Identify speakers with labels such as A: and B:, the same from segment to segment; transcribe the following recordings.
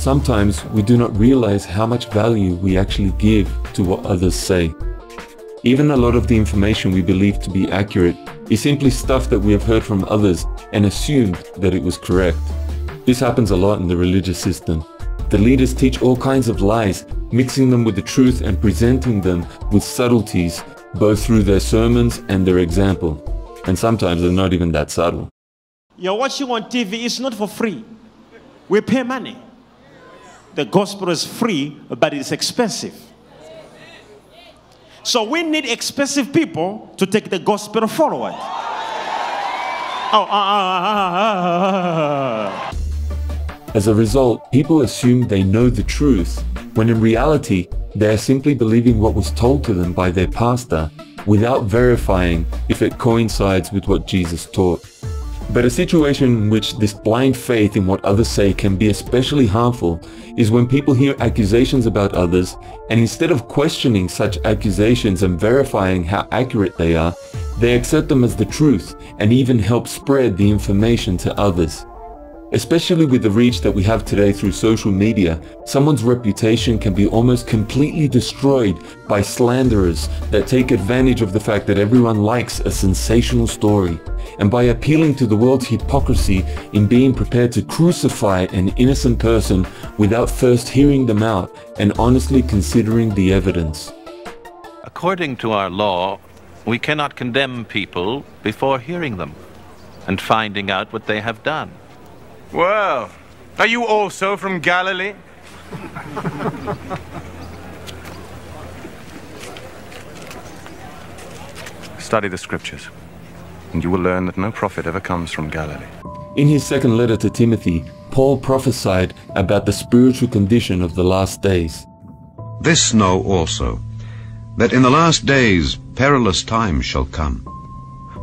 A: Sometimes we do not realize how much value we actually give to what others say. Even a lot of the information we believe to be accurate is simply stuff that we have heard from others and assumed that it was correct. This happens a lot in the religious system. The leaders teach all kinds of lies, mixing them with the truth and presenting them with subtleties, both through their sermons and their example. And sometimes they're not even that subtle.
B: You're watching on TV, it's not for free. We pay money. The gospel is free, but it's expensive. So we need expensive people to take the gospel forward.
A: As a result, people assume they know the truth, when in reality, they are simply believing what was told to them by their pastor, without verifying if it coincides with what Jesus taught. But a situation in which this blind faith in what others say can be especially harmful is when people hear accusations about others, and instead of questioning such accusations and verifying how accurate they are, they accept them as the truth and even help spread the information to others. Especially with the reach that we have today through social media, someone's reputation can be almost completely destroyed by slanderers that take advantage of the fact that everyone likes a sensational story, and by appealing to the world's hypocrisy in being prepared to crucify an innocent person without first hearing them out and honestly considering the evidence.
C: According to our law, we cannot condemn people before hearing them and finding out what they have done.
D: Well, are you also from Galilee? Study the scriptures, and you will learn that no prophet ever comes from Galilee.
A: In his second letter to Timothy, Paul prophesied about the spiritual condition of the last days.
E: This know also, that in the last days perilous times shall come.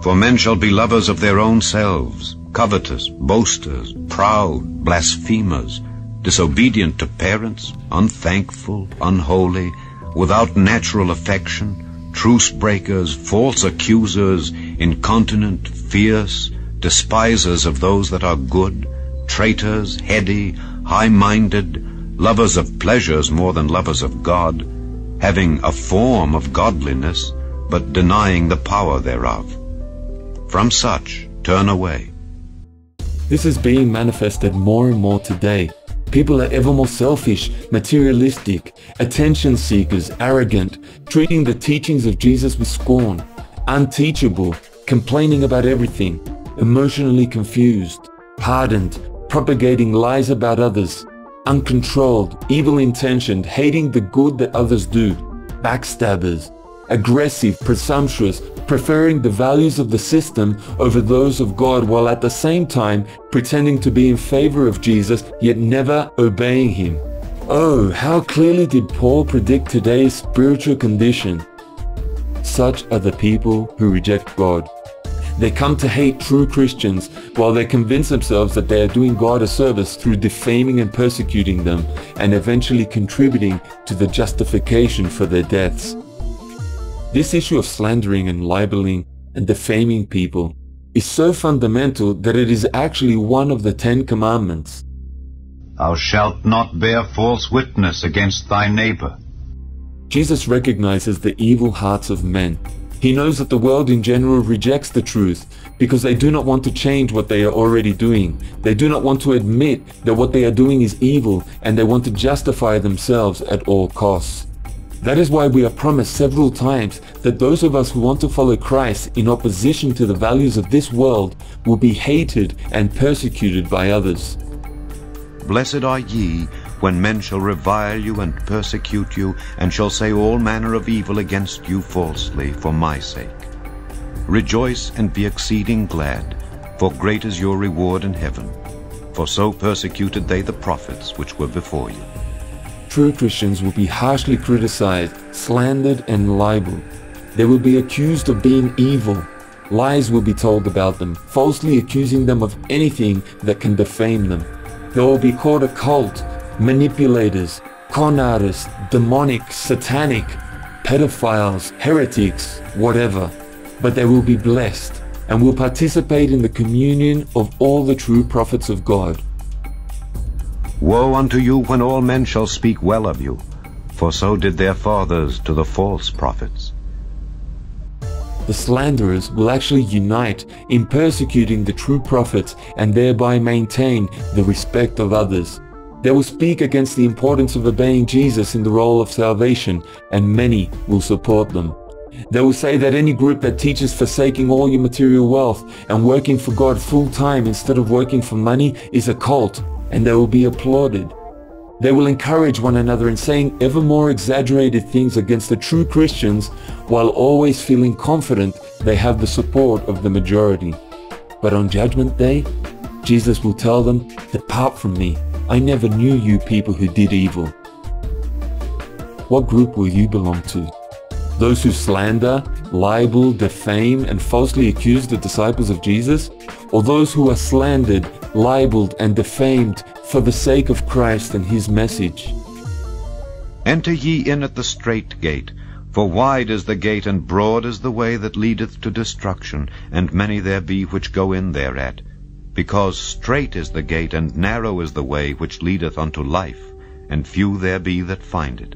E: For men shall be lovers of their own selves, covetous, boasters, proud, blasphemers, disobedient to parents, unthankful, unholy, without natural affection, truce breakers, false accusers, incontinent, fierce, despisers of those that are good, traitors, heady, high-minded, lovers of pleasures more than lovers of God, having a form of godliness, but denying the power thereof. From such turn away.
A: This is being manifested more and more today. People are ever more selfish, materialistic, attention seekers, arrogant, treating the teachings of Jesus with scorn, unteachable, complaining about everything, emotionally confused, hardened, propagating lies about others, uncontrolled, evil-intentioned, hating the good that others do, backstabbers, aggressive, presumptuous, preferring the values of the system over those of God, while at the same time pretending to be in favor of Jesus, yet never obeying him. Oh, how clearly did Paul predict today's spiritual condition? Such are the people who reject God. They come to hate true Christians while they convince themselves that they are doing God a service through defaming and persecuting them, and eventually contributing to the justification for their deaths. This issue of slandering and libeling and defaming people is so fundamental that it is actually one of the 10 Commandments.
E: Thou shalt not bear false witness against thy neighbor.
A: Jesus recognizes the evil hearts of men. He knows that the world in general rejects the truth because they do not want to change what they are already doing. They do not want to admit that what they are doing is evil, and they want to justify themselves at all costs. That is why we are promised several times that those of us who want to follow Christ in opposition to the values of this world will be hated and persecuted by others.
E: Blessed are ye when men shall revile you and persecute you, and shall say all manner of evil against you falsely for my sake. Rejoice and be exceeding glad, for great is your reward in heaven. For so persecuted they the prophets which were before you.
A: True Christians will be harshly criticized, slandered, and libeled. They will be accused of being evil. Lies will be told about them, falsely accusing them of anything that can defame them. They will be called occult, manipulators, con artists, demonic, satanic, paedophiles, heretics, whatever. But they will be blessed and will participate in the communion of all the true prophets of God.
E: Woe unto you when all men shall speak well of you, for so did their fathers to the false prophets.
A: The slanderers will actually unite in persecuting the true prophets and thereby maintain the respect of others. They will speak against the importance of obeying Jesus in the role of salvation, and many will support them. They will say that any group that teaches forsaking all your material wealth and working for God full-time instead of working for money is a cult, and they will be applauded. They will encourage one another in saying ever more exaggerated things against the true Christians while always feeling confident they have the support of the majority. But on Judgment Day, Jesus will tell them, "Depart from me, I never knew you people who did evil." What group will you belong to? Those who slander, libel, defame, and falsely accuse the disciples of Jesus? Or those who are slandered, libeled, and defamed for the sake of Christ and his message?
E: Enter ye in at the strait gate, for wide is the gate and broad is the way that leadeth to destruction, and many there be which go in thereat. Because strait is the gate and narrow is the way which leadeth unto life, and few there be that find it.